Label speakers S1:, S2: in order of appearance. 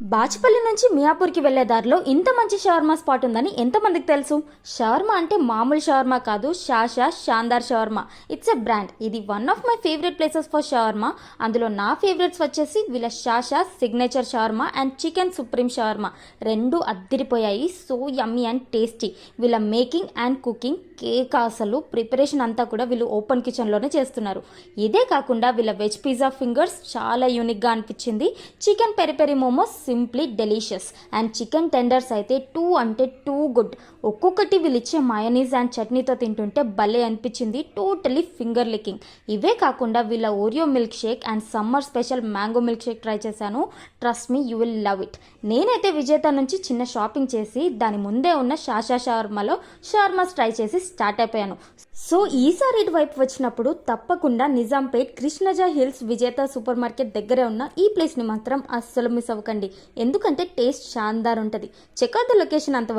S1: బాచుపల్లి నుంచి మియాపూర్కి వెళ్లే దారిలో ఇంత మంచి షవర్మా స్పాట్ ఉందని ఎంతమందికి తెలుసు? షవర్మా అంటే మామూలు షవర్మా కాదు, Shasha Shandar shawarma. It's a brand. ఇది one of my favourite places for shawarma. అందులో నా ఫేవరెట్స్ వచ్చేసి వీళ్ళ Shasha signature shawarma and chicken supreme shawarma. రెండు అద్దిరిపోయాయి. So yummy and tasty. వీళ్ళ మేకింగ్ అండ్ కుకింగ్ కేక్, అసలు ప్రిపరేషన్ అంతా కూడా వీళ్ళు ఓపెన్ కిచెన్లోనే చేస్తున్నారు. ఇదే కాకుండా వీళ్ళ వెజ్ పిజ్జా ఫింగర్స్ చాలా యూనిక్గా అనిపించింది. Chicken peri peri momos simply delicious and chicken tenders అయితే టూ అంటే టూ గుడ్. ఒక్కొక్కటి వీళ్ళు ఇచ్చే మయోనీస్ అండ్ చట్నీతో తింటుంటే భలే అనిపించింది. Totally finger licking. ఇవే కాకుండా వీళ్ళ Oreo milkshake and summer special mango milkshake try చేశాను. Trust me, you will love it. నేనైతే విజేత నుంచి చిన్న షాపింగ్ చేసి దాని ముందే ఉన్న షాషా షవర్మాలో షవర్మాస్ ట్రై చేసి స్టార్ట్ అయిపోయాను. సో ఈసారి ఇటువైపు వచ్చినప్పుడు తప్పకుండా నిజాంపేట్ కృష్ణజా హిల్స్ విజేత సూపర్ మార్కెట్ దగ్గరే ఉన్న ఈ ప్లేస్ని మాత్రం అస్సలు మిస్ అవ్వకండి. ఎందుకంటే టేస్ట్ షాందార్ ఉంటుంది. చెక్అవుట్ ద లొకేషన్ అంత